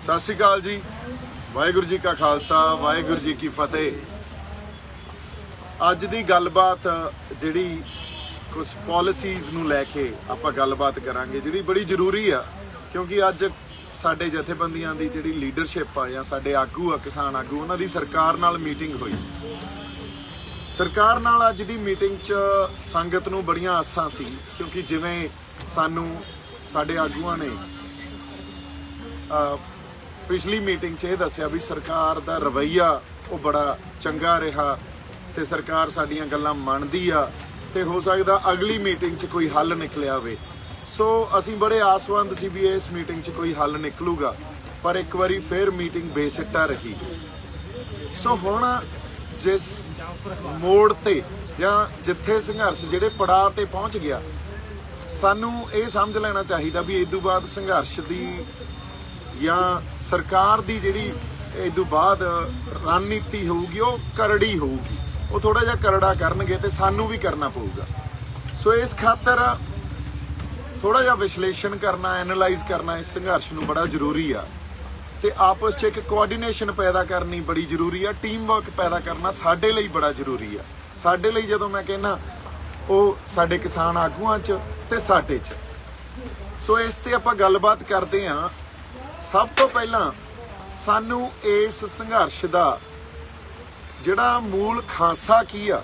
सत श्री अकाल जी। वाहिगुरू जी का खालसा वाहिगुरू जी की फतेह। अज की गलबात जिहड़ी कुछ पॉलिसीज़ नूं लैके आपां गलबात करांगे जिहड़ी बड़ी जरूरी आ, क्योंकि अज साडे जथेबंदियां दी जिहड़ी लीडरशिप आ या साडे आगू आ किसान आगू उन्हां दी सरकार नाल मीटिंग हुई। सरकार नाल अज दी मीटिंग च संगत नूं बड़ियां आसां सी, क्योंकि जिवें सानूं साडे आगूआं ने पिछली मीटिंग च दस्सिया भी सरकार दा रवैया वो बड़ा चंगा रहा ते सरकार साडियां गल्लां मनदी आ ते हो सकदा अगली मीटिंग च कोई हल निकलिया होवे। सो असीं बड़े आसवंद सी भी इस मीटिंग च कोई हल निकलूगा, पर एक बारी फिर मीटिंग बेसिट्टा रही। सो हुण जिस मोड़ ते या जिथे संघर्ष जिहड़े पड़ाव ते पहुंच गया, सानू ये समझ लेना चाहिए भी इदू बाद संघर्ष दी या सरकार दी जिहड़ी इदू बाद रणनीति होगी वो करड़ी होगी, वो थोड़ा जिहा करड़ा करनगे ते सानू भी करना पऊगा। सो इस खातर थोड़ा जिहा विश्लेषण करना, एनालाइज करना इस संघर्ष नूं बड़ा जरूरी आ ते आपस च एक कोआर्डीनेशन पैदा करनी बड़ी जरूरी आ। टीम वर्क पैदा करना साडे लई बड़ा जरूरी आ। साडे लई जदों मैं कहना वो साडे किसान आगूआं च ते साडे च। सो इस ते आपां गलबात करदे हां। सब तो पहला सानू इस संघर्ष दा जिहड़ा मूल खांसा की आ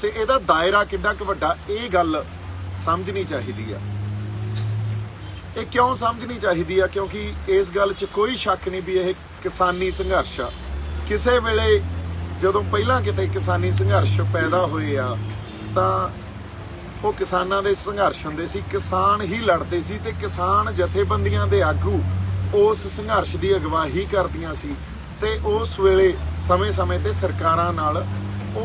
ते इहदा दायरा किड्डा क वड्डा, ये गल समझनी चाहिदी आ। ये क्यों समझनी चाहिदी आ? क्योंकि इस गल च कोई शक नहीं भी यह किसानी संघर्ष आ। किसे वेले जदों पहला किते किसानी संघर्ष पैदा होए आ तां वो किसानां दे संघर्ष हुंदे सी, किसान ही लड़दे सी ते किसान जथेबंदियां दे आगू उस संघर्ष की अगवाही करदियां सी ते उस वेले समय समय ते सरकारां नाल वो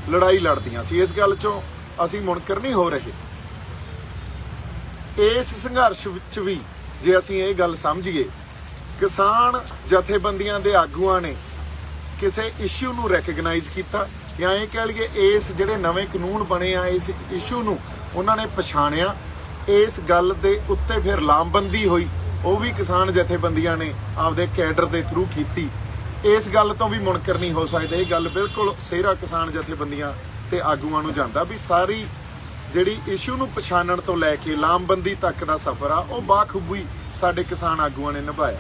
लड़ाई लड़दियां सी। इस गल चों असीं मुनकर नहीं हो रहे। इस संघर्ष विच भी जे असीं ये गल समझीए, किसान जथेबंदियां दे आगूआं ने किसी इशू नूं रैकगनाइज किया या ये कह लीए इस जिहड़े नवें कानून बने आ इस इशू नूं उन्हां ने पछाणिया। इस गल दे उत्ते फिर लामबंदी होई, वो भी किसान जथेबंदियां ने आपदे कैडर के थ्रू की। इस गल तो भी मुनकर नहीं हो सकते। ये गल बिल्कुल सेहरा किसान जथेबंदियां ते आगूआं नूं जांदा भी सारी जिहड़ी इशू नूं पछाणन तो लैके लामबंदी तक दा सफ़र आ वो बाखूबी साडे किसान आगूआं ने निभाया।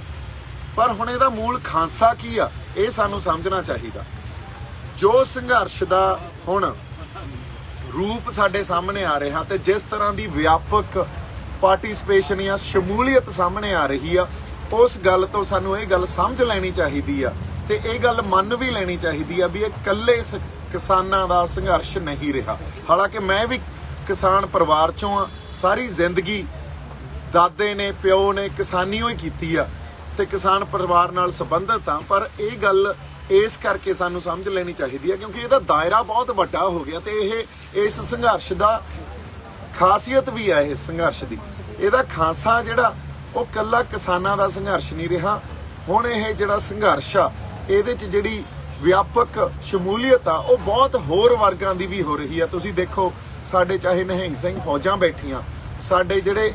पर हुण इहदा मूल खांसा की आ, ये सानूं समझना चाहिदा। जो संघर्ष दा हुण रूप साडे सामने आ रहा ते जिस तरह की व्यापक पार्टिसिपेशन या शमूलीयत सामने आ रही आ, उस गल तो सानू ये गल समझ लैनी चाहिदी आ ते ये गल मन भी लैनी चाहिदी आ भी ये कल्ले किसानां दा संघर्ष नहीं रहा। हालांकि मैं भी किसान परिवार चों आ, सारी जिंदगी दादे ने प्यो ने किसानी ही कीती आ ते किसान परिवार नाल संबंधित आ। पर ये गल इस करके सानू समझ लेनी चाहिदी आ क्योंकि इहदा दायरा बहुत वड्डा हो गया ते ये इस संघर्ष दा खासियत भी है। इस संघर्ष की इहदा खांसा जिहड़ा वो कल्ला किसानां दा संघर्ष नहीं रहा। हुण ये जिहड़ा संघर्ष आ इहदे च जिहड़ी व्यापक शमूलीयत आ वो बहुत होर वर्गां दी भी हो रही है। तुसीं देखो साडे चाहे निहंग सिंह फौजां बैठियां, साडे जिहड़े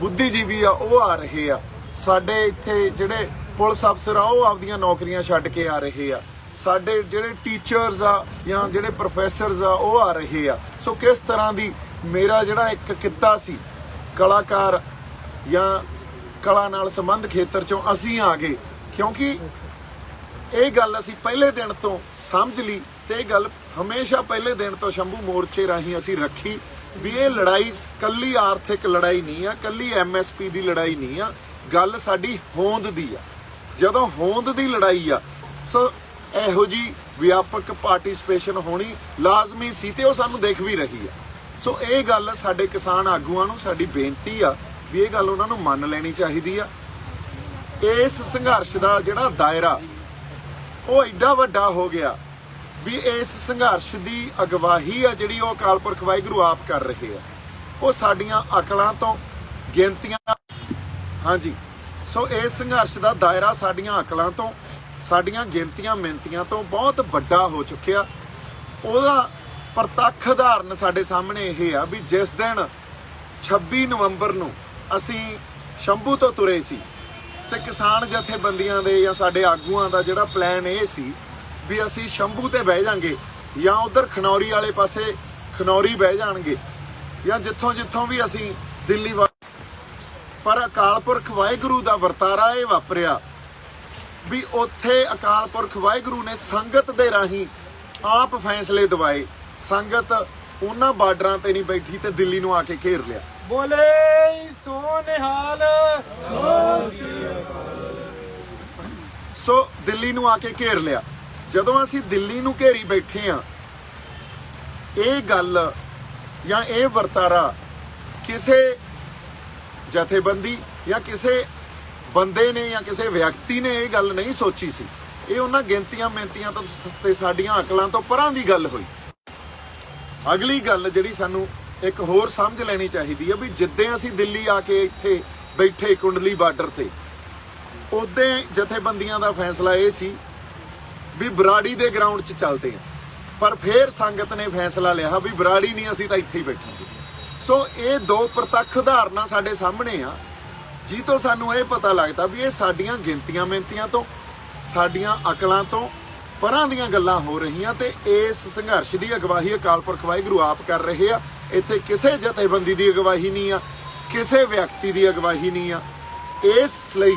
बुद्धिजीवी आ वो आ रहे आ, साडे इत्थे जिहड़े पुलिस अफसर आ वो आपदियां नौकरियां छड्ड के आ रहे आ, साडे जिहड़े टीचर्स आ या जिहड़े प्रोफैसरस आ वो आ रहे आ। सो किस तरह दी मेरा जिहड़ा एक किੱਤਾ सी कलाकार या कला नाल संबंध खेतर चों असीं आ गए, क्योंकि ये गल असीं पहले दिन तो समझ ली ते ये गल हमेशा पहले दिन तो शंभू मोर्चे राहीं असीं रखी भी ये लड़ाई कल्ली आर्थिक लड़ाई नहीं आ, कल्ली MSP की लड़ाई नहीं आ, गल साडी होंद दी आ। जदों होंद दी लड़ाई आ सो इहो जी व्यापक पार्टिसिपेशन होनी लाजमी सी ते वो सानूं दिख भी रही है। सो ये गल साडे किसान आगूआं नूं साडी बेनती आ भी ये गल उन्हां नूं मन लैनी चाहिदी आ। इस संघर्ष दा जिहड़ा दायरा वो एडा वड्डा हो गया भी इस संघर्ष की अगवाही आ जिहड़ी वो अकाल पुरख वाहिगुरू आप कर रहे आ, वो साडियां अकलां तो गिनतियां। हाँ जी, सो इस संघर्ष का दायरा साडियां अकलां तो साडियां गिनतियां मिनतियां तो बहुत वड्डा हो चुकिया। ਉਹਦਾ ਪ੍ਰਤੱਖ ਉਦਾਹਰਨ ਸਾਡੇ ਸਾਹਮਣੇ ਇਹ ਆ ਵੀ ਜਿਸ ਦਿਨ 26 ਨਵੰਬਰ ਨੂੰ ਅਸੀਂ ਸ਼ੰਭੂ ਤੋਂ ਤੁਰੇ ਸੀ ਤੇ ਕਿਸਾਨ ਜਥੇਬੰਦੀਆਂ ਦੇ ਜਾਂ ਸਾਡੇ ਆਗੂਆਂ ਦਾ ਜਿਹੜਾ ਪਲਾਨ ਇਹ ਸੀ ਵੀ ਅਸੀਂ ਸ਼ੰਭੂ ਤੇ ਬਹਿ ਜਾਾਂਗੇ ਜਾਂ ਉਧਰ ਖਨੌਰੀ ਵਾਲੇ ਪਾਸੇ ਖਨੌਰੀ ਬਹਿ ਜਾਣਗੇ ਜਾਂ ਜਿੱਥੋਂ ਵੀ ਅਸੀਂ ਦਿੱਲੀ ਪਰ ਅਕਾਲ ਪੁਰਖ ਵਾਹਿਗੁਰੂ ਦਾ ਵਰਤਾਰਾ ਇਹ ਵਾਪਰਿਆ ਵੀ ਉੱਥੇ ਅਕਾਲ ਪੁਰਖ ਵਾਹਿਗੁਰੂ ਨੇ ਸੰਗਤ ਦੇ ਰਾਹੀਂ ਆਪ ਫੈਸਲੇ ਦਵਾਏ। ਸੰਗਤ ਉਹਨਾਂ ਬਾਰਡਰਾਂ ਤੇ ਨਹੀਂ ਬੈਠੀ ਤੇ ਦਿੱਲੀ ਨੂੰ ਆ ਕੇ ਘੇਰ ਲਿਆ। ਬੋਲੇ ਸੋ ਨਿਹਾਲ। ਸੋ ਦਿੱਲੀ ਨੂੰ ਆ ਕੇ ਘੇਰ ਲਿਆ। ਜਦੋਂ ਅਸੀਂ ਦਿੱਲੀ ਨੂੰ ਘੇਰੀ ਬੈਠੇ ਆ, ਇਹ ਗੱਲ ਜਾਂ ਇਹ ਵਰਤਾਰਾ ਕਿਸੇ ਜਥੇਬੰਦੀ ਜਾਂ ਕਿਸੇ ਬੰਦੇ ਨੇ ਜਾਂ ਕਿਸੇ ਵਿਅਕਤੀ ਨੇ ਇਹ ਗੱਲ ਨਹੀਂ ਸੋਚੀ ਸੀ। ਇਹ ਉਹਨਾਂ ਗਿਣਤੀਆਂ ਮਿਹਨਤੀਆਂ ਤੋਂ ਤੇ ਸਾਡੀਆਂ ਅਕਲਾਂ ਤੋਂ ਪਰਾਂ ਦੀ ਗੱਲ ਹੋਈ। ਅਗਲੀ ਗੱਲ ਜਿਹੜੀ ਸਾਨੂੰ ਇੱਕ ਹੋਰ ਸਮਝ ਲੈਣੀ ਚਾਹੀਦੀ ਹੈ ਵੀ ਜਿੱਦਾਂ ਅਸੀਂ ਦਿੱਲੀ ਆ ਕੇ ਇੱਥੇ ਬੈਠੇ ਕੁੰਡਲੀ ਬਾਰਡਰ ਤੇ, ਉਦੋਂ ਜਥੇਬੰਦੀਆਂ ਦਾ ਫੈਸਲਾ ਇਹ ਸੀ ਵੀ ਬਰਾੜੀ ਦੇ ਗਰਾਊਂਡ 'ਚ ਚੱਲਦੇ ਆ, ਪਰ ਫਿਰ ਸੰਗਤ ਨੇ ਫੈਸਲਾ ਲਿਆ ਵੀ ਬਰਾੜੀ ਨਹੀਂ, ਅਸੀਂ ਤਾਂ ਇੱਥੇ ਹੀ ਬੈਠਾਂਗੇ। ਸੋ ਇਹ ਦੋ ਪ੍ਰਤੱਖ ਉਦਾਹਰਨਾਂ ਸਾਡੇ ਸਾਹਮਣੇ ਆ, ਜੀ ਤੋਂ ਸਾਨੂੰ ਇਹ ਪਤਾ ਲੱਗਦਾ ਵੀ ਇਹ ਸਾਡੀਆਂ ਗਿਣਤੀਆਂ ਮਿਹਨਤੀਆਂ ਤੋਂ, ਸਾਡੀਆਂ ਅਕਲਾਂ ਤੋਂ ਪਰਾਂ ਦੀਆਂ ਗੱਲਾਂ ਹੋ ਰਹੀਆਂ ਤੇ ਇਸ ਸੰਘਰਸ਼ ਦੀ ਅਗਵਾਈ ਅਕਾਲ ਪੁਰਖ ਵਾਹਿਗੁਰੂ ਆਪ ਕਰ ਰਹੇ ਆ। ਇੱਥੇ ਕਿਸੇ ਜਥੇਬੰਦੀ ਦੀ ਅਗਵਾਈ ਨਹੀਂ ਆ, ਕਿਸੇ ਵਿਅਕਤੀ ਦੀ ਅਗਵਾਈ ਨਹੀਂ ਆ। ਇਸ ਲਈ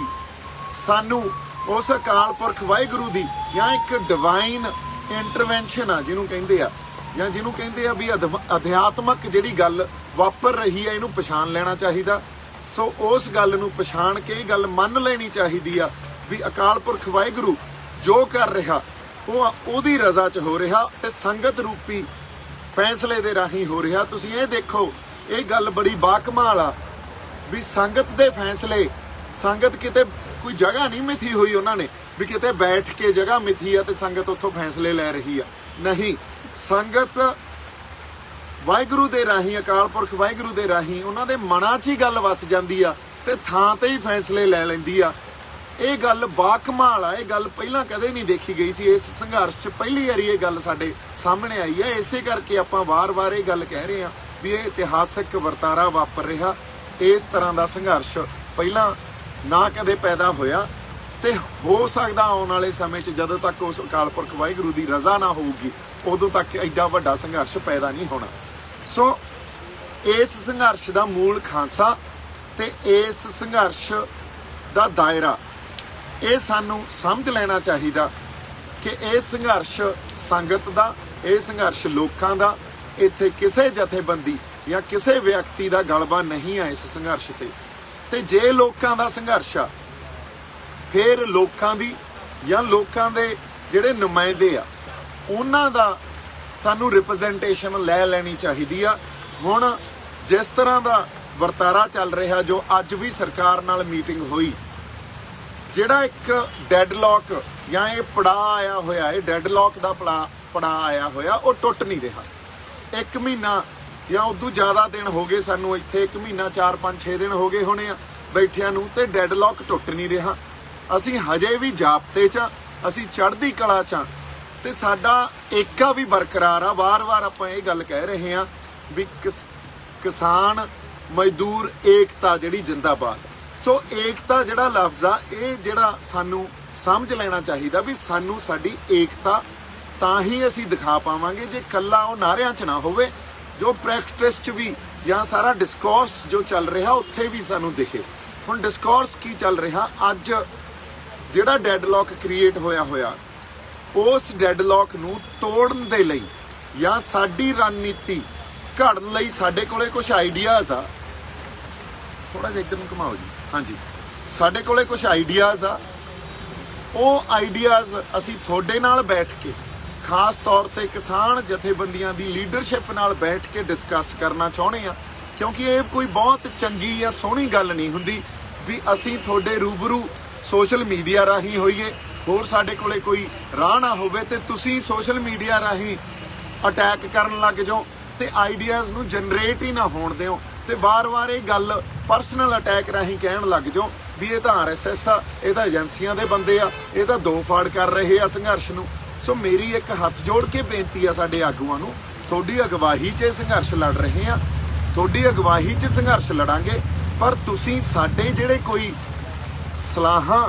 ਸਾਨੂੰ ਉਸ ਅਕਾਲ ਪੁਰਖ ਵਾਹਿਗੁਰੂ ਦੀ ਜਾਂ ਇੱਕ ਡਿਵਾਈਨ ਇੰਟਰਵੈਂਸ਼ਨ ਆ ਜਿਹਨੂੰ ਕਹਿੰਦੇ ਆ, ਜਾਂ ਜਿਹਨੂੰ ਕਹਿੰਦੇ ਆ ਵੀ ਅਧਿਆਤਮਕ ਜਿਹੜੀ ਗੱਲ ਵਾਪਰ ਰਹੀ ਹੈ ਇਹਨੂੰ ਪਛਾਣ ਲੈਣਾ ਚਾਹੀਦਾ। ਸੋ ਉਸ ਗੱਲ ਨੂੰ ਪਛਾਣ ਕੇ ਇਹ ਗੱਲ ਮੰਨ ਲੈਣੀ ਚਾਹੀਦੀ ਆ ਵੀ ਅਕਾਲ ਪੁਰਖ ਵਾਹਿਗੁਰੂ ਜੋ ਕਰ ਰਿਹਾ ਉਹ ਉਹਦੀ ਰਜ਼ਾ 'ਚ ਹੋ ਰਿਹਾ ਤੇ ਸੰਗਤ ਰੂਪੀ ਫੈਸਲੇ ਦੇ ਰਾਹੀਂ ਹੋ ਰਿਹਾ। ਤੁਸੀਂ ਇਹ ਦੇਖੋ, ਇਹ ਗੱਲ ਬੜੀ ਬਾਕਮਾਲ ਆ ਵੀ ਸੰਗਤ ਦੇ ਫੈਸਲੇ, ਸੰਗਤ ਕਿਤੇ ਕੋਈ ਜਗ੍ਹਾ ਨਹੀਂ ਮਿਥੀ ਹੋਈ ਉਹਨਾਂ ਨੇ ਵੀ ਕਿਤੇ ਬੈਠ ਕੇ ਜਗ੍ਹਾ ਮਿਥੀ ਆ ਤੇ ਸੰਗਤ ਉੱਥੋਂ ਫੈਸਲੇ ਲੈ ਰਹੀ ਆ। ਨਹੀਂ, ਸੰਗਤ ਵਾਹਿਗੁਰੂ ਦੇ ਰਾਹੀਂ, ਅਕਾਲ ਪੁਰਖ ਵਾਹਿਗੁਰੂ ਦੇ ਰਾਹੀਂ ਉਹਨਾਂ ਦੇ ਮਨਾਂ 'ਚ ਹੀ ਗੱਲ ਵਸ ਜਾਂਦੀ ਆ ਤੇ ਥਾਂ ਤੇ ਹੀ ਫੈਸਲੇ ਲੈ ਲੈਂਦੀ ਆ। ਇਹ ਗੱਲ ਬਾਕਮਾਲ ਆ। ਇਹ ਗੱਲ ਪਹਿਲਾਂ ਕਦੇ ਨਹੀਂ ਦੇਖੀ ਗਈ ਸੀ। ਇਸ ਸੰਘਰਸ਼ 'ਚ ਪਹਿਲੀ ਵਾਰੀ ਇਹ ਗੱਲ ਸਾਡੇ ਸਾਹਮਣੇ ਆਈ ਹੈ। ਇਸੇ ਕਰਕੇ ਆਪਾਂ ਵਾਰ-ਵਾਰ ਇਹ ਗੱਲ ਕਹਿ ਰਹੇ ਹਾਂ ਵੀ ਇਹ ਇਤਿਹਾਸਕ ਵਰਤਾਰਾ ਵਾਪਰ ਰਿਹਾ। ਇਸ ਤਰ੍ਹਾਂ ਦਾ ਸੰਘਰਸ਼ ਪਹਿਲਾਂ ਨਾ ਕਦੇ ਪੈਦਾ ਹੋਇਆ ਤੇ ਹੋ ਸਕਦਾ ਆਉਣ ਵਾਲੇ ਸਮੇਂ 'ਚ ਜਦੋਂ ਤੱਕ ਉਸ ਅਕਾਲ ਪੁਰਖ ਵਾਹਿਗੁਰੂ ਦੀ ਰਜ਼ਾ ਨਾ ਹੋਊਗੀ ਉਦੋਂ ਤੱਕ ਐਡਾ ਵੱਡਾ ਸੰਘਰਸ਼ ਪੈਦਾ ਨਹੀਂ ਹੋਣਾ। ਸੋ ਇਸ ਸੰਘਰਸ਼ ਦਾ ਮੂਲ ਖਾਂਸਾ ਤੇ ਇਸ ਸੰਘਰਸ਼ ਦਾ ਦਾਇਰਾ ਇਹ ਸਾਨੂੰ ਸਮਝ ਲੈਣਾ ਚਾਹੀਦਾ ਕਿ ਇਹ ਸੰਘਰਸ਼ ਸੰਗਤ ਦਾ, ਇਹ ਸੰਘਰਸ਼ ਲੋਕਾਂ ਦਾ, ਇੱਥੇ ਕਿਸੇ ਜਥੇਬੰਦੀ ਜਾਂ ਕਿਸੇ ਵਿਅਕਤੀ ਦਾ ਗਲਬਾ ਨਹੀਂ ਆ ਇਸ ਸੰਘਰਸ਼ ਤੇ ਜੇ ਲੋਕਾਂ ਦਾ ਸੰਘਰਸ਼ ਆ ਫਿਰ ਲੋਕਾਂ ਦੀ ਜਾਂ ਲੋਕਾਂ ਦੇ ਜਿਹੜੇ ਨੁਮਾਇੰਦੇ ਆ ਉਹਨਾਂ ਦਾ ਸਾਨੂੰ ਰਿਪਰੈਜ਼ੈਂਟੇਸ਼ਨ ਲੈ ਲੈਣੀ ਚਾਹੀਦੀ ਆ। ਹੁਣ ਜਿਸ ਤਰ੍ਹਾਂ ਦਾ ਵਰਤਾਰਾ ਚੱਲ ਰਿਹਾ, ਜੋ ਅੱਜ ਵੀ ਸਰਕਾਰ ਨਾਲ ਮੀਟਿੰਗ ਹੋਈ, ਜਿਹੜਾ ਇੱਕ ਡੈਡਲੌਕ ਜਾਂ ਇਹ ਪੜਾਅ ਆਇਆ ਹੋਇਆ, ਇਹ ਡੈਡਲੌਕ ਦਾ ਪੜਾਅ ਆਇਆ ਹੋਇਆ, ਉਹ ਟੁੱਟ ਨਹੀਂ ਰਿਹਾ। 1 ਮਹੀਨਾ ਜਾਂ ਉਦੋਂ ਜ਼ਿਆਦਾ ਦਿਨ ਹੋ ਗਏ ਸਾਨੂੰ ਇੱਥੇ, 1 ਮਹੀਨਾ 4, 5, 6 ਦਿਨ ਹੋ ਗਏ ਹੋਣੇ ਆ ਬੈਠਿਆਂ ਨੂੰ ਤੇ ਡੈਡਲੌਕ ਟੁੱਟ ਨਹੀਂ ਰਿਹਾ। ਅਸੀਂ ਹਜੇ ਵੀ ਜਾਬਤੇ 'ਚ, ਅਸੀਂ ਚੜ੍ਹਦੀ ਕਲਾ 'ਚ ਤੇ ਸਾਡਾ ਏਕਾ ਵੀ ਬਰਕਰਾਰ ਆ। ਵਾਰ-ਵਾਰ ਆਪਾਂ ਇਹ ਗੱਲ ਕਹਿ ਰਹੇ ਹਾਂ ਵੀ ਕਿਸਾਨ ਮਜ਼ਦੂਰ ਏਕਤਾ ਜਿਹੜੀ ਜਿੰਦਾਬਾਦ। ਸੋ ਏਕਤਾ ਜਿਹੜਾ ਲਫ਼ਜ਼ ਆ, ਇਹ ਜਿਹੜਾ ਸਾਨੂੰ ਸਮਝ ਲੈਣਾ ਚਾਹੀਦਾ ਵੀ ਸਾਨੂੰ ਸਾਡੀ ਏਕਤਾ ਤਾਂ ਹੀ ਅਸੀਂ ਦਿਖਾ ਪਾਵਾਂਗੇ ਜੇ ਕੱਲਾ ਉਹ ਨਾਰਿਆਂ 'ਚ ਨਾ ਹੋਵੇ, ਜੋ ਪ੍ਰੈਕਟਿਸ 'ਚ ਵੀ ਜਾਂ ਸਾਰਾ ਡਿਸਕੋਰਸ ਜੋ ਚੱਲ ਰਿਹਾ ਉੱਥੇ ਵੀ ਸਾਨੂੰ ਦਿਖੇ। ਹੁਣ ਡਿਸਕੋਰਸ ਕੀ ਚੱਲ ਰਿਹਾ ਅੱਜ, ਜਿਹੜਾ ਡੈਡਲੌਕ ਕ੍ਰੀਏਟ ਹੋਇਆ ਉਸ ਡੈਡਲੌਕ ਨੂੰ ਤੋੜਨ ਦੇ ਲਈ ਜਾਂ ਸਾਡੀ ਰਣਨੀਤੀ ਘੜਨ ਲਈ ਸਾਡੇ ਕੋਲੇ ਕੁਝ ਆਈਡੀਆਜ਼ ਆ। ਥੋੜਾ ਜਿਹਾ ਇੱਧਰ ਨੂੰ ਘੁਮਾਓ ਜੀ। ਹਾਂਜੀ, ਸਾਡੇ ਕੋਲੇ ਕੁਝ ਆਈਡੀਆਜ਼ ਆ। ਉਹ ਆਈਡੀਆਜ਼ ਅਸੀਂ ਤੁਹਾਡੇ ਨਾਲ ਬੈਠ ਕੇ, ਖਾਸ ਤੌਰ ਤੇ ਕਿਸਾਨ ਜਥੇਬੰਦੀਆਂ ਦੀ ਲੀਡਰਸ਼ਿਪ ਨਾਲ ਬੈਠ ਕੇ ਡਿਸਕਸ ਕਰਨਾ ਚਾਹੁੰਦੇ ਆ, ਕਿਉਂਕਿ ਇਹ ਕੋਈ ਬਹੁਤ ਚੰਗੀ ਜਾਂ ਸੋਹਣੀ ਗੱਲ ਨਹੀਂ ਹੁੰਦੀ ਵੀ ਅਸੀਂ ਤੁਹਾਡੇ ਰੂਬਰੂ ਸੋਸ਼ਲ ਮੀਡੀਆ ਰਾਹੀਂ ਹੋਈਏ, ਹੋਰ ਸਾਡੇ ਕੋਲੇ ਕੋਈ ਰਾਹ ਨਾ ਹੋਵੇ ਤੇ ਤੁਸੀਂ ਸੋਸ਼ਲ ਮੀਡੀਆ ਰਾਹੀਂ ਅਟੈਕ ਕਰਨ ਲੱਗ ਜਾਓ ਤੇ ਆਈਡੀਆਜ਼ ਨੂੰ ਜਨਰੇਟ ਹੀ ਨਾ ਹੋਣ ਦਿਓ ਤੇ ਵਾਰ-ਵਾਰ ਇਹ ਗੱਲ ਪਰਸਨਲ ਅਟੈਕ ਰਾਹੀਂ ਕਹਿਣ ਲੱਗ ਜਾਓ ਵੀ ਇਹ ਤਾਂ RSS ਆ, ਇਹ ਤਾਂ ਏਜੰਸੀਆਂ ਦੇ ਬੰਦੇ ਆ, ਇਹ ਤਾਂ ਦੋ ਫਾੜ ਕਰ ਰਹੇ ਆ ਸੰਘਰਸ਼ ਨੂੰ। ਸੋ ਮੇਰੀ ਇੱਕ ਹੱਥ ਜੋੜ ਕੇ ਬੇਨਤੀ ਆ ਸਾਡੇ ਆਗੂਆਂ ਨੂੰ, ਤੁਹਾਡੀ ਅਗਵਾਈ 'ਚ ਇਹ ਸੰਘਰਸ਼ ਲੜ ਰਹੇ ਆ, ਤੁਹਾਡੀ ਅਗਵਾਈ 'ਚ ਸੰਘਰਸ਼ ਲੜਾਂਗੇ, ਪਰ ਤੁਸੀਂ ਸਾਡੇ ਜਿਹੜੇ ਕੋਈ ਸਲਾਹਾਂ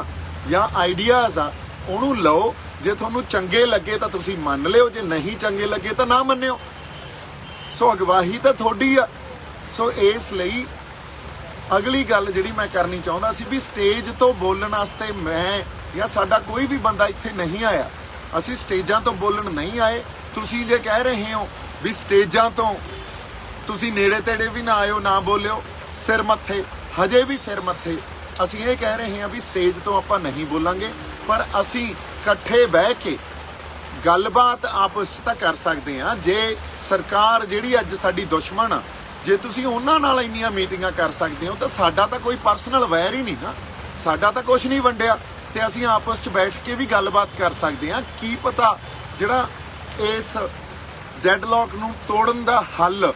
ਜਾਂ ਆਈਡੀਆਜ਼ ਆ ਉਹਨੂੰ ਲਓ। ਜੇ ਤੁਹਾਨੂੰ ਚੰਗੇ ਲੱਗੇ ਤਾਂ ਤੁਸੀਂ ਮੰਨ ਲਿਓ, ਜੇ ਨਹੀਂ ਚੰਗੇ ਲੱਗੇ ਤਾਂ ਨਾ ਮੰਨਿਓ। ਸੋ ਅਗਵਾਈ ਤਾਂ ਤੁਹਾਡੀ ਆ। ਸੋ ਇਸ ਲਈ ਅਗਲੀ ਗੱਲ ਜਿਹੜੀ ਮੈਂ ਕਰਨੀ ਚਾਹੁੰਦਾ ਸੀ ਵੀ ਸਟੇਜ ਤੋਂ ਬੋਲਣ ਵਾਸਤੇ ਮੈਂ ਜਾਂ ਸਾਡਾ ਕੋਈ ਵੀ ਬੰਦਾ ਇੱਥੇ ਨਹੀਂ ਆਇਆ। ਅਸੀਂ ਸਟੇਜਾਂ ਤੋਂ ਬੋਲਣ ਨਹੀਂ ਆਏ। ਤੁਸੀਂ ਜੇ ਕਹਿ ਰਹੇ ਹੋ ਵੀ ਸਟੇਜਾਂ ਤੋਂ ਤੁਸੀਂ ਨੇੜੇ ਤੇੜੇ ਵੀ ਨਾ ਆਇਓ, ਨਾ ਬੋਲਿਓ, ਸਿਰ ਮੱਥੇ, ਹਜੇ ਵੀ ਸਿਰ ਮੱਥੇ। ਅਸੀਂ ਇਹ ਕਹਿ ਰਹੇ ਹਾਂ ਵੀ ਸਟੇਜ ਤੋਂ ਆਪਾਂ ਨਹੀਂ ਬੋਲਾਂਗੇ, ਪਰ ਅਸੀਂ ਇਕੱਠੇ ਬਹਿ ਕੇ ਗੱਲਬਾਤ ਆਪਸ 'ਚ ਤਾਂ ਕਰ ਸਕਦੇ ਹਾਂ। ਜੇ ਸਰਕਾਰ ਜਿਹੜੀ ਅੱਜ ਸਾਡੀ ਦੁਸ਼ਮਣ ਆ, ਜੇ ਤੁਸੀਂ ਉਹਨਾਂ ਨਾਲ ਇੰਨੀਆਂ ਮੀਟਿੰਗਾਂ ਕਰ ਸਕਦੇ ਹੋ ਤਾਂ ਸਾਡਾ ਤਾਂ ਕੋਈ ਪਰਸਨਲ ਵੈਰ ਹੀ ਨਹੀਂ ਨਾ, ਸਾਡਾ ਤਾਂ ਕੁਝ ਨਹੀਂ ਵੰਡਿਆ, ਤੇ ਅਸੀਂ ਆਪਸ 'ਚ ਬੈਠ ਕੇ ਵੀ ਗੱਲਬਾਤ ਕਰ ਸਕਦੇ ਹਾਂ। ਕੀ ਪਤਾ ਜਿਹੜਾ ਇਸ ਡੈਡਲੌਕ ਨੂੰ ਤੋੜਨ ਦਾ ਹੱਲ,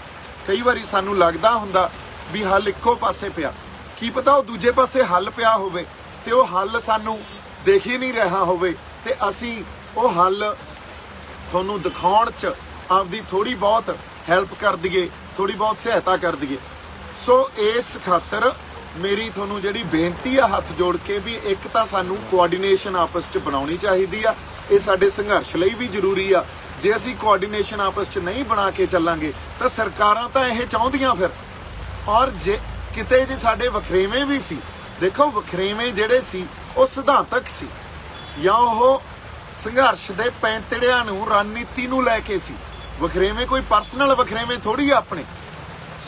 ਕਈ ਵਾਰੀ ਸਾਨੂੰ ਲੱਗਦਾ ਹੁੰਦਾ ਵੀ ਹੱਲ ਇੱਕੋ ਪਾਸੇ ਪਿਆ, ਕੀ ਪਤਾ ਉਹ ਦੂਜੇ ਪਾਸੇ ਹੱਲ ਪਿਆ ਹੋਵੇ ਤੇ ਉਹ ਹੱਲ ਸਾਨੂੰ ਦੇਖ ਹੀ ਨਹੀਂ ਰਿਹਾ ਹੋਵੇ, ਤੇ ਅਸੀਂ ਉਹ ਹੱਲ ਤੁਹਾਨੂੰ ਦਿਖਾਉਣ 'ਚ ਆਪਦੀ ਥੋੜੀ ਬਹੁਤ ਹੈਲਪ ਕਰ ਦਈਏ, ਥੋੜੀ ਬਹੁਤ ਸਹਾਇਤਾ ਕਰ ਦਈਏ। ਸੋ ਇਸ ਖਾਤਰ ਮੇਰੀ ਤੁਹਾਨੂੰ ਜਿਹੜੀ ਬੇਨਤੀ ਆ ਹੱਥ ਜੋੜ ਕੇ ਵੀ ਇੱਕ ਤਾਂ ਸਾਨੂੰ ਕੋਆਰਡੀਨੇਸ਼ਨ ਆਪਸ 'ਚ ਬਣਾਉਣੀ ਚਾਹੀਦੀ ਆ। ਇਹ ਸਾਡੇ ਸੰਘਰਸ਼ ਲਈ ਵੀ ਜ਼ਰੂਰੀ ਆ। ਜੇ ਅਸੀਂ ਕੋਆਰਡੀਨੇਸ਼ਨ ਆਪਸ 'ਚ ਨਹੀਂ ਬਣਾ ਕੇ ਚੱਲਾਂਗੇ ਤਾਂ ਸਰਕਾਰਾਂ ਤਾਂ ਇਹ ਚਾਹੁੰਦੀਆਂ ਫਿਰ। ਔਰ ਜੇ ਕਿਤੇ ਜੇ ਸਾਡੇ ਵਖਰੇਵੇਂ ਵੀ ਸੀ, ਦੇਖੋ ਵਖਰੇਵੇਂ ਜਿਹੜੇ ਸੀ ਉਹ ਸਿਧਾਂਤਕ ਸੀ ਜਾਂ ਉਹ ਸੰਘਰਸ਼ ਦੇ ਪੈਂਤੜਿਆਂ ਨੂੰ, ਰਣਨੀਤੀ ਨੂੰ ਲੈ ਕੇ ਸੀ। ਵਖਰੇਵੇਂ ਕੋਈ ਪਰਸਨਲ ਵਖਰੇਵੇਂ ਥੋੜੀ ਆ ਆਪਣੇ।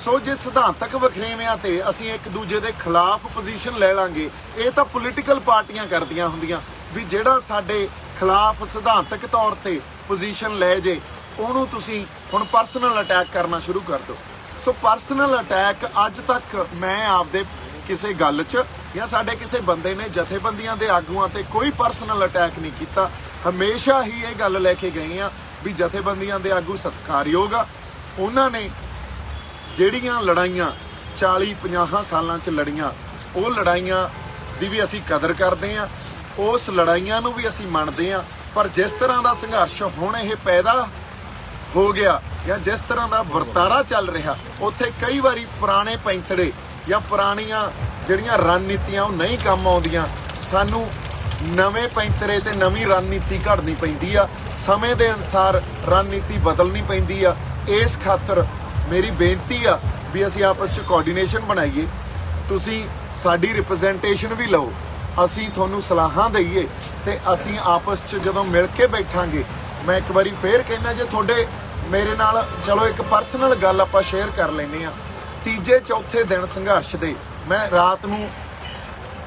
ਸੋ ਜੇ ਸਿਧਾਂਤਕ ਵਖਰੇਵਿਆਂ ਤੇ ਅਸੀਂ ਇੱਕ ਦੂਜੇ ਦੇ ਖਿਲਾਫ ਪੋਜੀਸ਼ਨ ਲੈ ਲਾਂਗੇ, ਇਹ ਤਾਂ ਪੋਲੀਟੀਕਲ ਪਾਰਟੀਆਂ ਕਰਦੀਆਂ ਹੁੰਦੀਆਂ ਵੀ ਜਿਹੜਾ ਸਾਡੇ ਖਿਲਾਫ ਸਿਧਾਂਤਕ ਤੌਰ ਤੇ ਪੋਜੀਸ਼ਨ ਲੈ ਜੇ ਉਹਨੂੰ ਤੁਸੀਂ ਹੁਣ ਪਰਸਨਲ ਅਟੈਕ ਕਰਨਾ ਸ਼ੁਰੂ ਕਰ ਦਿਓ। ਸੋ ਪਰਸਨਲ ਅਟੈਕ ਅੱਜ ਤੱਕ ਮੈਂ ਆਪਦੇ ਕਿਸੇ ਗੱਲ 'ਚ ਜਾਂ ਸਾਡੇ ਕਿਸੇ ਬੰਦੇ ਨੇ ਜਥੇਬੰਦੀਆਂ ਦੇ ਆਗੂਆਂ ਤੇ ਕੋਈ ਪਰਸਨਲ ਅਟੈਕ ਨਹੀਂ ਕੀਤਾ। ਹਮੇਸ਼ਾ ਹੀ ਇਹ ਗੱਲ ਲੈ ਕੇ ਗਏ ਆ ਵੀ ਜਥੇਬੰਦੀਆਂ ਦੇ ਆਗੂ ਸਤਿਕਾਰਯੋਗ ਆ। ਉਹਨਾਂ ਨੇ ਜਿਹੜੀਆਂ ਲੜਾਈਆਂ 40-50 ਸਾਲਾਂ 'ਚ ਲੜੀਆਂ, ਉਹ ਲੜਾਈਆਂ ਦੀ ਵੀ ਅਸੀਂ ਕਦਰ ਕਰਦੇ ਆ, ਉਸ ਲੜਾਈਆਂ ਨੂੰ ਵੀ ਅਸੀਂ ਮੰਨਦੇ ਆ। ਪਰ ਜਿਸ ਤਰ੍ਹਾਂ ਦਾ ਸੰਘਰਸ਼ ਹੁਣ ਇਹ ਪੈਦਾ ਹੋ ਗਿਆ ਜਾਂ ਜਿਸ ਤਰ੍ਹਾਂ ਦਾ ਵਰਤਾਰਾ ਚੱਲ ਰਿਹਾ, ਉੱਥੇ ਕਈ ਵਾਰੀ ਪੁਰਾਣੇ ਪੈਂਤੜੇ ਜਾਂ ਪੁਰਾਣੀਆਂ ਜਿਹੜੀਆਂ ਰਣਨੀਤੀਆਂ ਉਹ ਨਹੀਂ ਕੰਮ ਆਉਂਦੀਆਂ। ਸਾਨੂੰ ਨਵੇਂ ਪੈਂਤਰੇ ਤੇ ਨਵੀਂ ਰਣਨੀਤੀ ਘੜਨੀ ਪੈਂਦੀ ਆ, ਸਮੇਂ ਦੇ ਅਨੁਸਾਰ ਰਣਨੀਤੀ ਬਦਲਣੀ ਪੈਂਦੀ ਆ। ਇਸ ਖਾਤਰ ਮੇਰੀ ਬੇਨਤੀ ਆ ਵੀ ਅਸੀਂ ਆਪਸ 'ਚ ਕੋਆਰਡੀਨੇਸ਼ਨ ਬਣਾਈਏ। ਤੁਸੀਂ ਸਾਡੀ ਰਿਪਰੈਜ਼ੈਂਟੇਸ਼ਨ ਵੀ ਲਓ, ਅਸੀਂ ਤੁਹਾਨੂੰ ਸਲਾਹਾਂ ਦਈਏ, ਤੇ ਅਸੀਂ ਆਪਸ 'ਚ ਜਦੋਂ ਮਿਲ ਕੇ ਬੈਠਾਂਗੇ, ਮੈਂ ਇੱਕ ਵਾਰੀ ਫੇਰ ਕਹਿੰਦਾ, ਜੇ ਤੁਹਾਡੇ ਮੇਰੇ ਨਾਲ ਚਲੋ ਇੱਕ ਪਰਸਨਲ ਗੱਲ ਆਪਾਂ ਸ਼ੇਅਰ ਕਰ ਲੈਂਦੇ ਆ। ਤੀਜੇ ਚੌਥੇ ਦਿਨ ਸੰਘਰਸ਼ ਦੇ ਮੈਂ ਰਾਤ ਨੂੰ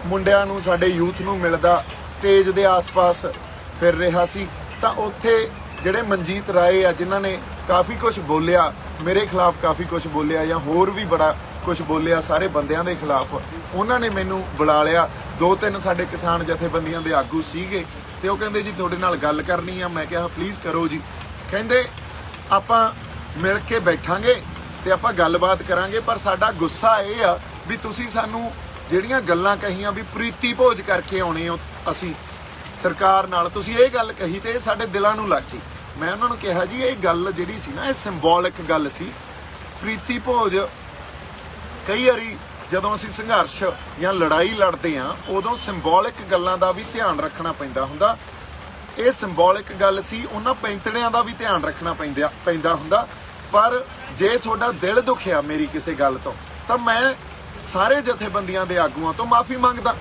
ਮੁੰਡਿਆਂ ਨੂੰ, ਸਾਡੇ ਯੂਥ ਨੂੰ ਮਿਲਦਾ, ਸਟੇਜ ਦੇ ਆਸ-ਪਾਸ ਫਿਰ ਰਿਹਾ ਸੀ, ਤਾਂ ਉੱਥੇ ਜਿਹੜੇ ਮਨਜੀਤ ਰਾਏ ਆ ਜਿਨ੍ਹਾਂ ਨੇ ਕਾਫੀ ਕੁਝ ਬੋਲਿਆ ਮੇਰੇ ਖਿਲਾਫ, ਕਾਫੀ ਕੁਝ ਬੋਲਿਆ ਜਾਂ ਹੋਰ ਵੀ ਬੜਾ ਕੁਝ ਬੋਲਿਆ ਸਾਰੇ ਬੰਦਿਆਂ ਦੇ ਖਿਲਾਫ, ਉਹਨਾਂ ਨੇ ਮੈਨੂੰ ਬੁਲਾ ਲਿਆ। 2-3 ਸਾਡੇ ਕਿਸਾਨ ਜਥੇਬੰਦੀਆਂ ਦੇ ਆਗੂ ਸੀਗੇ ਤੇ ਉਹ ਕਹਿੰਦੇ ਜੀ ਤੁਹਾਡੇ ਨਾਲ ਗੱਲ ਕਰਨੀ ਆ। ਮੈਂ ਕਿਹਾ ਪਲੀਜ਼ ਕਰੋ ਜੀ। ਕਹਿੰਦੇ ਆਪਾਂ ਮਿਲ ਕੇ ਬੈਠਾਂਗੇ ਤੇ ਆਪਾਂ ਗੱਲਬਾਤ ਕਰਾਂਗੇ, ਪਰ ਸਾਡਾ ਗੁੱਸਾ ਇਹ ਆ ਵੀ ਤੁਸੀਂ ਸਾਨੂੰ ਜਿਹੜੀਆਂ ਗੱਲਾਂ ਕਹੀਆਂ ਵੀ ਪ੍ਰੀਤੀ ਭੋਜ ਕਰਕੇ ਆਉਣੇ ਹੋ ਅਸੀਂ ਸਰਕਾਰ ਨਾਲ, ਤੁਸੀਂ ਇਹ ਗੱਲ ਕਹੀ ਤੇ ਇਹ ਸਾਡੇ ਦਿਲਾਂ ਨੂੰ ਲੱਗ ਗਈ। ਮੈਂ ਉਹਨਾਂ ਨੂੰ ਕਿਹਾ ਜੀ ਇਹ ਗੱਲ ਜਿਹੜੀ ਸੀ ਨਾ, ਇਹ ਸਿੰਬੋਲਿਕ ਗੱਲ ਸੀ। ਪ੍ਰੀਤੀ ਭੋਜ ਕਈ ਵਾਰੀ ਜਦੋਂ ਅਸੀਂ ਸੰਘਰਸ਼ ਜਾਂ ਲੜਾਈ ਲੜਦੇ ਆ ਉਦੋਂ ਸਿੰਬੋਲਿਕ ਗੱਲਾਂ ਦਾ ਵੀ ਧਿਆਨ ਰੱਖਣਾ ਪੈਂਦਾ ਹੁੰਦਾ। ਇਹ ਸਿੰਬੋਲਿਕ ਗੱਲ ਸੀ, ਉਹਨਾਂ ਪੈਂਤੜਿਆਂ ਦਾ ਵੀ ਧਿਆਨ ਰੱਖਣਾ ਪੈਂਦਾ ਹੁੰਦਾ। ਪਰ ਜੇ ਤੁਹਾਡਾ ਦਿਲ ਦੁਖਿਆ ਮੇਰੀ ਕਿਸੇ ਗੱਲ ਤੋਂ, ਤਾਂ ਮੈਂ ਸਾਰੇ ਜਥੇਬੰਦੀਆਂ ਦੇ ਆਗੂਆਂ ਤੋਂ ਮਾਫੀ ਮੰਗਦਾ।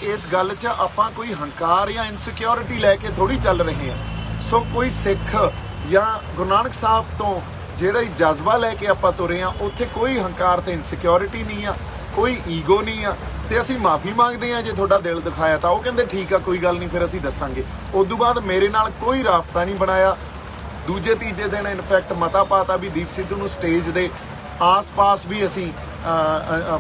ਇਸ ਗੱਲ 'ਚ ਆਪਾਂ ਕੋਈ ਹੰਕਾਰ ਜਾਂ ਇਨਸਿਕਿਉਰਿਟੀ ਲੈ ਕੇ ਥੋੜੀ ਚੱਲ ਰਹੇ ਆ। ਸੋ ਕੋਈ ਸਿੱਖ ਜਾਂ ਗੁਰੂ ਨਾਨਕ ਸਾਹਿਬ ਤੋਂ ਜਿਹੜਾ ਜਜ਼ਬਾ ਲੈ ਕੇ ਆਪਾਂ ਤੁਰੇ ਆ, ਉੱਥੇ ਕੋਈ ਹੰਕਾਰ ਤੇ ਇਨਸਿਕਿਉਰਿਟੀ ਨਹੀਂ ਆ, ਕੋਈ ਈਗੋ ਨਹੀਂ ਆ, ਤੇ ਅਸੀਂ ਮਾਫੀ ਮੰਗਦੇ ਆ ਜੇ ਤੁਹਾਡਾ ਦਿਲ ਦਿਖਾਇਆ ਤਾਂ। ਉਹ ਕਹਿੰਦੇ ਠੀਕ ਆ, ਕੋਈ ਗੱਲ ਨਹੀਂ, ਫਿਰ ਅਸੀਂ ਦੱਸਾਂਗੇ। ਉਸ ਤੋਂ ਬਾਅਦ ਮੇਰੇ ਨਾਲ ਕੋਈ ਰਾਬਤਾ ਨਹੀਂ ਬਣਾਇਆ। ਦੂਜੇ ਤੀਜੇ ਦਿਨ ਇਨਫੈਕਟ ਮਤਾ ਪਾਤਾ ਵੀ ਦੀਪ ਸਿੱਧੂ ਨੂੰ ਸਟੇਜ ਦੇ ਆਸ-ਪਾਸ ਵੀ ਅਸੀਂ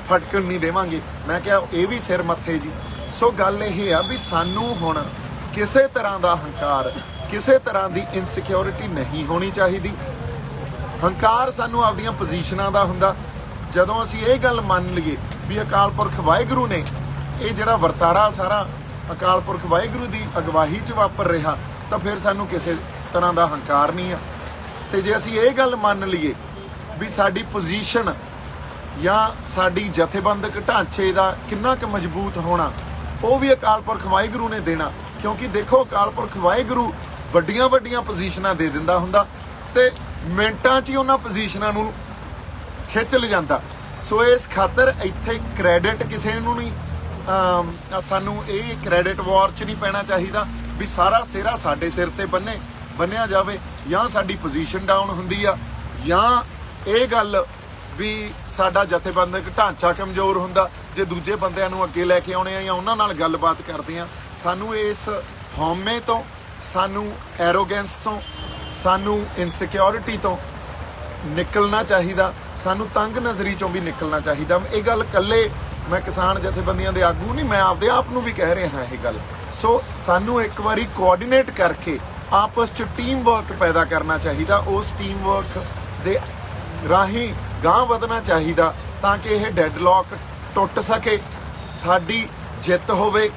ਫਟਕਣ ਨਹੀਂ ਦੇਵਾਂਗੇ। ਮੈਂ ਕਿਹਾ ਇਹ ਵੀ ਸਿਰ ਮੱਥੇ ਜੀ। ਸੋ ਗੱਲ ਇਹ ਆ ਵੀ ਸਾਨੂੰ ਹੁਣ ਕਿਸੇ ਤਰ੍ਹਾਂ ਦਾ ਹੰਕਾਰ, ਕਿਸੇ ਤਰ੍ਹਾਂ ਦੀ ਇਨਸਿਕਿਉਰਿਟੀ ਨਹੀਂ ਹੋਣੀ ਚਾਹੀਦੀ। ਹੰਕਾਰ ਸਾਨੂੰ ਆਪਦੀਆਂ ਪੋਜੀਸ਼ਨਾਂ ਦਾ ਹੁੰਦਾ। ਜਦੋਂ ਅਸੀਂ ਇਹ ਗੱਲ ਮੰਨ ਲਈਏ ਵੀ ਅਕਾਲ ਪੁਰਖ ਵਾਹਿਗੁਰੂ ਨੇ ਇਹ ਜਿਹੜਾ ਵਰਤਾਰਾ ਸਾਰਾ ਅਕਾਲ ਪੁਰਖ ਵਾਹਿਗੁਰੂ ਦੀ ਅਗਵਾਈ 'ਚ ਵਾਪਰ ਰਿਹਾ, ਤਾਂ ਫਿਰ ਸਾਨੂੰ ਕਿਸੇ ਤਰ੍ਹਾਂ ਦਾ ਹੰਕਾਰ ਨਹੀਂ ਆ। ਤੇ ਜੇ ਅਸੀਂ ਇਹ ਗੱਲ ਮੰਨ ਲਈਏ ਵੀ ਸਾਡੀ ਪੋਜੀਸ਼ਨ ਜਾਂ ਸਾਡੀ ਜਥੇਬੰਦਕ ਢਾਂਚੇ ਦਾ ਕਿੰਨਾ ਕੁ ਮਜ਼ਬੂਤ ਹੋਣਾ ਉਹ ਵੀ ਅਕਾਲ ਪੁਰਖ ਵਾਹਿਗੁਰੂ ਨੇ ਦੇਣਾ, ਕਿਉਂਕਿ ਦੇਖੋ ਅਕਾਲ ਪੁਰਖ ਵਾਹਿਗੁਰੂ ਵੱਡੀਆਂ ਵੱਡੀਆਂ ਪੋਜੀਸ਼ਨਾਂ ਦੇ ਦਿੰਦਾ ਹੁੰਦਾ ਤੇ ਮਿੰਟਾਂ 'ਚ ਹੀ ਉਹਨਾਂ ਪੋਜੀਸ਼ਨਾਂ ਨੂੰ ਖਿੱਚ ਲਿਜਾਂਦਾ। ਸੋ ਇਸ ਖਾਤਰ ਇੱਥੇ ਕ੍ਰੈਡਿਟ ਕਿਸੇ ਨੂੰ ਨਹੀਂ, ਸਾਨੂੰ ਇਹ ਕ੍ਰੈਡਿਟ ਵਾਰ 'ਚ ਨਹੀਂ ਪੈਣਾ ਚਾਹੀਦਾ ਵੀ ਸਾਰਾ ਸਿਹਰਾ ਸਾਡੇ ਸਿਰ ਤੇ ਬੰਨਿਆ ਜਾਵੇ, ਜਾਂ ਸਾਡੀ ਪੋਜੀਸ਼ਨ ਡਾਊਨ ਹੁੰਦੀ ਆ, ਜਾਂ ਇਹ ਗੱਲ ਵੀ ਸਾਡਾ ਜਥੇਬੰਦਕ ਢਾਂਚਾ ਕਮਜ਼ੋਰ ਹੁੰਦਾ ਜੇ ਦੂਜੇ ਬੰਦਿਆਂ ਨੂੰ ਅੱਗੇ ਲੈ ਕੇ ਆਉਣੇ ਆ ਜਾਂ ਉਹਨਾਂ ਨਾਲ ਗੱਲਬਾਤ ਕਰਦੇ ਆ। ਸਾਨੂੰ ਇਸ ਹਉਮੈ ਤੋਂ, ਸਾਨੂੰ ਐਰੋਗੈਂਸ ਤੋਂ, ਸਾਨੂੰ ਇਨਸਿਕਿਉਰਿਟੀ ਤੋਂ ਨਿਕਲਣਾ ਚਾਹੀਦਾ, ਸਾਨੂੰ ਤੰਗ ਨਜ਼ਰੀ ਚੋਂ ਵੀ ਨਿਕਲਣਾ ਚਾਹੀਦਾ। ਇਹ ਗੱਲ ਇਕੱਲੇ ਮੈਂ ਕਿਸਾਨ ਜਥੇਬੰਦੀਆਂ ਦੇ ਆਗੂ ਨਹੀਂ, ਮੈਂ ਆਪਦੇ ਆਪ ਨੂੰ ਵੀ ਕਹਿ ਰਿਹਾ ਇਹ ਗੱਲ। ਸੋ ਸਾਨੂੰ ਇੱਕ ਵਾਰੀ ਕੋਆਰਡੀਨੇਟ ਕਰਕੇ ਆਪਸ 'ਚ ਟੀਮ ਵਰਕ ਪੈਦਾ ਕਰਨਾ ਚਾਹੀਦਾ, ਉਸ ਟੀਮ ਵਰਕ ਦੇ ਰਾਹੀਂ ਗਾਂਹ ਵਧਣਾ ਚਾਹੀਦਾ ਤਾਂ ਕਿ ਇਹ ਡੈਡਲੌਕ ਟੁੱਟ ਸਕੇ, ਸਾਡੀ ਜਿੱਤ ਹੋਵੇ,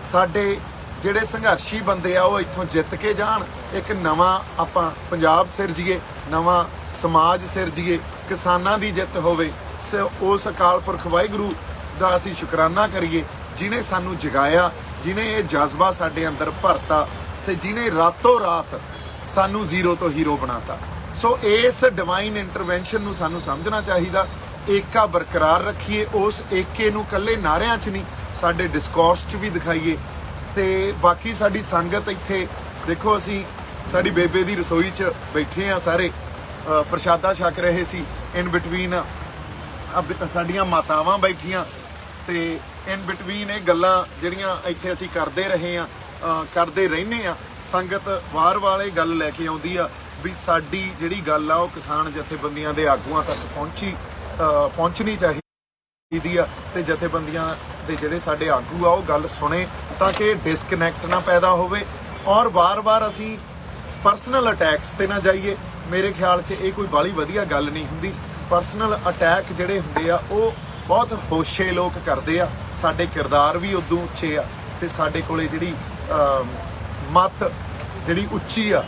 ਸਾਡੇ ਜਿਹੜੇ ਸੰਘਰਸ਼ੀ ਬੰਦੇ ਆ ਉਹ ਇੱਥੋਂ ਜਿੱਤ ਕੇ ਜਾਣ, ਇੱਕ ਨਵਾਂ ਆਪਾਂ ਪੰਜਾਬ ਸਿਰਜੀਏ, ਨਵਾਂ ਸਮਾਜ ਸਿਰਜੀਏ, ਕਿਸਾਨਾਂ ਦੀ ਜਿੱਤ ਹੋਵੇ। ਉਸ ਅਕਾਲ ਪੁਰਖ ਵਾਹਿਗੁਰੂ ਦਾ ਅਸੀਂ ਸ਼ੁਕਰਾਨਾ ਕਰੀਏ ਜਿਨੇ ਸਾਨੂੰ ਜਗਾਇਆ, ਜਿਨੇ ਇਹ ਜਜ਼ਬਾ ਸਾਡੇ ਅੰਦਰ ਭਰਤਾ ਤੇ ਜਿਨੇ ਰਾਤੋਂ ਰਾਤ ਸਾਨੂੰ ਜ਼ੀਰੋ ਤੋਂ ਹੀਰੋ ਬਣਾਤਾ। ਸੋ ਇਸ ਡਿਵਾਈਨ ਇੰਟਰਵੈਂਸ਼ਨ ਨੂੰ ਸਾਨੂੰ ਸਮਝਣਾ ਚਾਹੀਦਾ, ਏਕਾ ਬਰਕਰਾਰ ਰੱਖੀਏ, ਉਸ ਏਕੇ ਨੂੰ ਇਕੱਲੇ ਨਾਰਿਆਂ 'ਚ ਨਹੀਂ ਸਾਡੇ ਡਿਸਕੋਰਸ 'ਚ ਵੀ ਦਿਖਾਈਏ। ਤੇ ਬਾਕੀ ਸਾਡੀ ਸੰਗਤ ਇੱਥੇ ਦੇਖੋ, ਅਸੀਂ ਸਾਡੀ ਬੇਬੇ ਦੀ ਰਸੋਈ 'ਚ ਬੈਠੇ ਆ, ਸਾਰੇ ਪ੍ਰਸ਼ਾਦਾ ਛਕ ਰਹੇ ਸੀ। ਇਨ ਬਿਟਵੀਨ ਸਾਡੀਆਂ ਮਾਤਾਵਾਂ ਬੈਠੀਆਂ ਤੇ ਇਨ ਬਿਟਵੀਨ ਇਹ ਗੱਲਾਂ ਜਿਹੜੀਆਂ ਇੱਥੇ ਅਸੀਂ ਕਰਦੇ ਰਹੇ ਆ, ਕਰਦੇ ਰਹਿੰਦੇ ਆ। ਸੰਗਤ ਵਾਰ ਵਾਲੇ ਗੱਲ ਲੈ ਕੇ ਆਉਂਦੀ ਆ ਵੀ ਸਾਡੀ ਜਿਹੜੀ ਗੱਲ ਆ ਉਹ ਕਿਸਾਨ ਜਥੇਬੰਦੀਆਂ ਦੇ ਆਗੂਆਂ ਤੱਕ ਪਹੁੰਚਣੀ ਚਾਹੀਦੀ ਆ ਤੇ ਜਥੇਬੰਦੀਆਂ ਦੇ ਜਿਹੜੇ ਸਾਡੇ ਆਗੂ ਆ ਉਹ ਗੱਲ ਸੁਣੇ ਤਾਂ ਕਿ ਡਿਸਕਨੈਕਟ ਨਾ ਪੈਦਾ ਹੋਵੇ ਔਰ ਵਾਰ-ਵਾਰ ਅਸੀਂ ਪਰਸਨਲ ਅਟੈਕਸ ਤੇ ਨਾ ਜਾਈਏ। ਮੇਰੇ ਖਿਆਲ 'ਚ ਇਹ ਕੋਈ ਬਾਹਲੀ ਵਧੀਆ ਗੱਲ ਨਹੀਂ ਹੁੰਦੀ। ਪਰਸਨਲ ਅਟੈਕ ਜਿਹੜੇ ਹੁੰਦੇ ਆ ਉਹ ਬਹੁਤ ਹੋਸ਼ੇ ਲੋਕ ਕਰਦੇ ਆ, ਸਾਡੇ ਕਿਰਦਾਰ ਵੀ ਉਦੋਂ ਉੱਚੇ ਆ ਤੇ ਸਾਡੇ ਕੋਲੇ ਜਿਹੜੀ ਮੱਤ ਜਿਹੜੀ ਉੱਚੀ ਆ,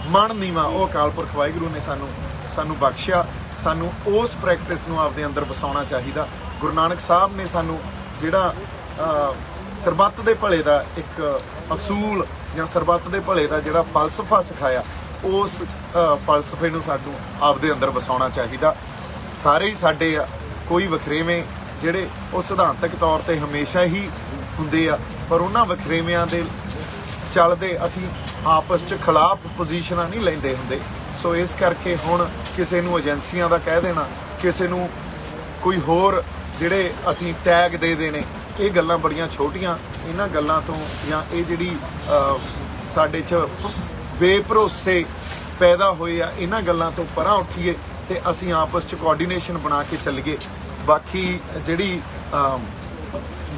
ਮਨ ਨੀਵਾਂ, ਉਹ ਅਕਾਲ ਪੁਰਖ ਵਾਹਿਗੁਰੂ ਨੇ ਸਾਨੂੰ ਬਖਸ਼ਿਆ। ਸਾਨੂੰ ਉਸ ਪ੍ਰੈਕਟਿਸ ਨੂੰ ਆਪਦੇ ਅੰਦਰ ਵਸਾਉਣਾ ਚਾਹੀਦਾ। ਗੁਰੂ ਨਾਨਕ ਸਾਹਿਬ ਨੇ ਸਾਨੂੰ ਜਿਹੜਾ ਸਰਬੱਤ ਦੇ ਭਲੇ ਦਾ ਇੱਕ ਅਸੂਲ ਜਾਂ ਸਰਬੱਤ ਦੇ ਭਲੇ ਦਾ ਜਿਹੜਾ ਫਲਸਫਾ ਸਿਖਾਇਆ, ਉਸ ਫਲਸਫੇ ਨੂੰ ਸਾਨੂੰ ਆਪਦੇ ਅੰਦਰ ਵਸਾਉਣਾ ਚਾਹੀਦਾ। ਸਾਰੇ ਹੀ ਸਾਡੇ ਆ, ਕੋਈ ਵਖਰੇਵੇਂ ਜਿਹੜੇ ਉਹ ਸਿਧਾਂਤਕ ਤੌਰ ਤੇ ਹਮੇਸ਼ਾ ਹੀ ਹੁੰਦੇ ਆ, ਪਰ ਉਹਨਾਂ ਵਖਰੇਵਿਆਂ ਦੇ ਚੱਲਦੇ ਅਸੀਂ ਆਪਸ 'ਚ ਖਿਲਾਫ ਪੋਜੀਸ਼ਨਾਂ ਨਹੀਂ ਲੈਂਦੇ ਹੁੰਦੇ। ਸੋ ਇਸ ਕਰਕੇ ਹੁਣ ਕਿਸੇ ਨੂੰ ਏਜੰਸੀਆਂ ਦਾ ਕਹਿ ਦੇਣਾ, ਕਿਸੇ ਨੂੰ ਕੋਈ ਹੋਰ ਜਿਹੜੇ ਅਸੀਂ ਟੈਗ ਦੇ ਦੇਣੇ, ਇਹ ਗੱਲਾਂ ਬੜੀਆਂ ਛੋਟੀਆਂ। ਇਹਨਾਂ ਗੱਲਾਂ ਤੋਂ ਜਾਂ ਇਹ ਜਿਹੜੀ ਸਾਡੇ 'ਚ ਬੇਭਰੋਸੇ ਪੈਦਾ ਹੋਏ ਆ, ਇਹਨਾਂ ਗੱਲਾਂ ਤੋਂ ਪਰਾਂ ਉੱਠੀਏ ਤੇ ਅਸੀਂ ਆਪਸ 'ਚ ਕੋਆਰਡੀਨੇਸ਼ਨ ਬਣਾ ਕੇ ਚੱਲੀਏ। ਬਾਕੀ ਜਿਹੜੀ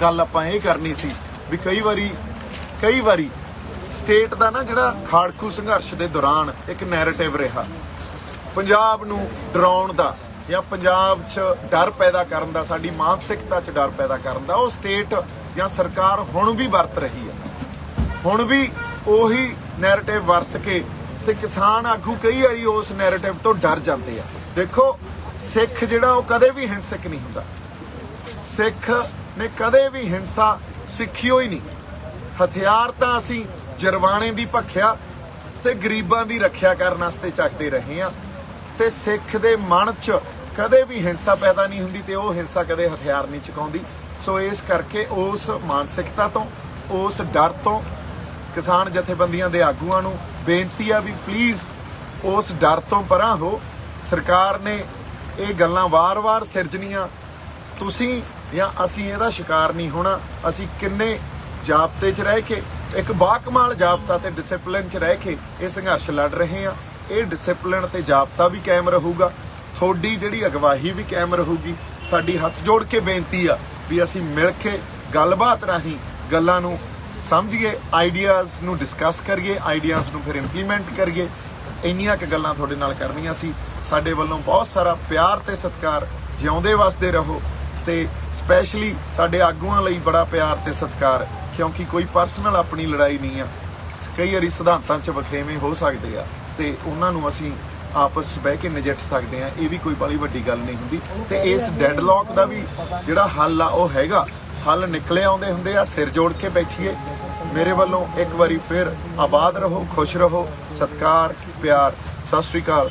ਗੱਲ ਆਪਾਂ ਇਹ ਕਰਨੀ ਸੀ ਵੀ ਕਈ ਵਾਰੀ ਸਟੇਟ ਦਾ ਨਾ ਜਿਹੜਾ ਖਾੜਕੂ ਸੰਘਰਸ਼ ਦੇ ਦੌਰਾਨ ਇੱਕ ਨੈਰੇਟਿਵ ਰਿਹਾ ਪੰਜਾਬ ਨੂੰ ਡਰਾਉਣ ਦਾ ਜਾਂ ਪੰਜਾਬ 'ਚ ਡਰ ਪੈਦਾ ਕਰਨ ਦਾ, ਸਾਡੀ ਮਾਨਸਿਕਤਾ 'ਚ ਡਰ ਪੈਦਾ ਕਰਨ ਦਾ, ਉਹ ਸਟੇਟ ਜਾਂ ਸਰਕਾਰ ਹੁਣ ਵੀ ਵਰਤ ਰਹੀ ਹੈ। ਹੁਣ ਵੀ ਉਹੀ ਨੈਰੇਟਿਵ ਵਰਤ ਕੇ ਤੇ ਕਿਸਾਨ ਆਗੂ ਕਈ ਵਾਰੀ ਉਸ ਨੈਰੇਟਿਵ ਤੋਂ ਡਰ ਜਾਂਦੇ ਆ। ਦੇਖੋ, ਸਿੱਖ ਜਿਹੜਾ ਉਹ ਕਦੇ ਵੀ ਹਿੰਸਕ ਨਹੀਂ ਹੁੰਦਾ। ਸਿੱਖ ਨੇ ਕਦੇ ਵੀ ਹਿੰਸਾ ਸਿੱਖੀ ਹੋਈ ਨਹੀਂ। ਹਥਿਆਰ ਤਾਂ ਅਸੀਂ ਜਰਵਾਣੇ ਦੀ ਭੱਖਿਆ ਤੇ ਗਰੀਬਾਂ ਦੀ ਰੱਖਿਆ ਕਰਨ ਵਾਸਤੇ ਚੱਕਦੇ ਰਹੇ ਆ ਤੇ ਸਿੱਖ ਦੇ ਮਨ 'ਚ ਕਦੇ ਵੀ ਹਿੰਸਾ ਪੈਦਾ ਨਹੀਂ ਹੁੰਦੀ ਤੇ ਉਹ ਹਿੰਸਾ ਕਦੇ ਹਥਿਆਰ ਨਹੀਂ ਚੁਕਾਉਂਦੀ। ਸੋ ਇਸ ਕਰਕੇ ਉਸ ਮਾਨਸਿਕਤਾ ਤੋਂ, ਉਸ ਡਰ ਤੋਂ ਕਿਸਾਨ ਜਥੇਬੰਦੀਆਂ ਦੇ ਆਗੂਆਂ ਨੂੰ ਬੇਨਤੀ ਆ ਵੀ ਪਲੀਜ਼ ਉਸ ਡਰ ਤੋਂ ਪਰਾਂ ਹੋ। ਸਰਕਾਰ ਨੇ ਇਹ ਗੱਲਾਂ ਵਾਰ-ਵਾਰ ਸਿਰਜਣੀਆਂ, ਤੁਸੀਂ ਜਾਂ ਅਸੀਂ ਇਹਦਾ ਸ਼ਿਕਾਰ ਨਹੀਂ ਹੋਣਾ। ਅਸੀਂ ਕਿੰਨੇ ਜਾਬਤੇ 'ਚ ਰਹਿ ਕੇ, ਇੱਕ ਬਾਕਮਾਲ ਜਾਬਤਾ ਤੇ ਡਿਸਪਲਿਨ 'ਚ ਰਹਿ ਕੇ ਇਹ ਸੰਘਰਸ਼ ਲੜ ਰਹੇ ਆ। ਇਹ ਡਿਸਪਲਿਨ ਤੇ ਜਾਬਤਾ ਵੀ ਕਾਇਮ ਰਹੂਗਾ, ਤੁਹਾਡੀ ਜਿਹੜੀ ਅਗਵਾਈ ਵੀ ਕਾਇਮ ਰਹੂਗੀ। ਸਾਡੀ ਹੱਥ ਜੋੜ ਕੇ ਬੇਨਤੀ ਆ ਵੀ ਅਸੀਂ ਮਿਲ ਕੇ ਗੱਲਬਾਤ ਰਾਹੀਂ ਗੱਲਾਂ ਨੂੰ ਸਮਝੀਏ, ਆਈਡੀਆਜ਼ ਨੂੰ ਡਿਸਕਸ ਕਰੀਏ, ਆਈਡੀਆਜ਼ ਨੂੰ ਫਿਰ ਇੰਪਲੀਮੈਂਟ ਕਰੀਏ। ਇੰਨੀਆਂ ਕੁ ਗੱਲਾਂ ਤੁਹਾਡੇ ਨਾਲ ਕਰਨੀਆਂ ਸੀ। ਸਾਡੇ ਵੱਲੋਂ ਬਹੁਤ ਸਾਰਾ ਪਿਆਰ ਤੇ ਸਤਿਕਾਰ। ਜਿਉਂਦੇ ਵਸਦੇ ਰਹੋ ਤੇ ਸਪੈਸ਼ਲੀ ਸਾਡੇ ਆਗੂਆਂ ਲਈ ਬੜਾ ਪਿਆਰ ਤੇ ਸਤਿਕਾਰ, ਕਿਉਂਕਿ ਕੋਈ ਪਰਸਨਲ ਆਪਣੀ ਲੜਾਈ ਨਹੀਂ ਆ। ਕਈ ਵਾਰੀ ਸਿਧਾਂਤਾਂ 'ਚ ਵਖਰੇਵੇਂ ਹੋ ਸਕਦੇ ਆ ਤੇ ਉਹਨਾਂ ਨੂੰ ਅਸੀਂ ਆਪਸ 'ਚ ਬਹਿ ਕੇ ਨਜਿੱਠ ਸਕਦੇ ਆ। ਇਹ ਵੀ ਕੋਈ ਬੜੀ ਵੱਡੀ ਗੱਲ ਨਹੀਂ ਹੁੰਦੀ ਤੇ ਇਸ ਡੈਡਲੌਕ ਦਾ ਵੀ ਜਿਹੜਾ ਹੱਲ ਆ ਉਹ ਹੈਗਾ ਹੱਲ ਨਿਕਲੇ ਆਉਂਦੇ ਹੁੰਦੇ ਆ। ਸਿਰ ਜੋੜ ਕੇ ਬੈਠੀਏ। ਮੇਰੇ ਵੱਲੋਂ ਇੱਕ ਵਾਰੀ ਫਿਰ ਆਬਾਦ ਰਹੋ, ਖੁਸ਼ ਰਹੋ, ਸਤਿਕਾਰ, ਪਿਆਰ। ਸਤਿ ਸ਼੍ਰੀ ਅਕਾਲ।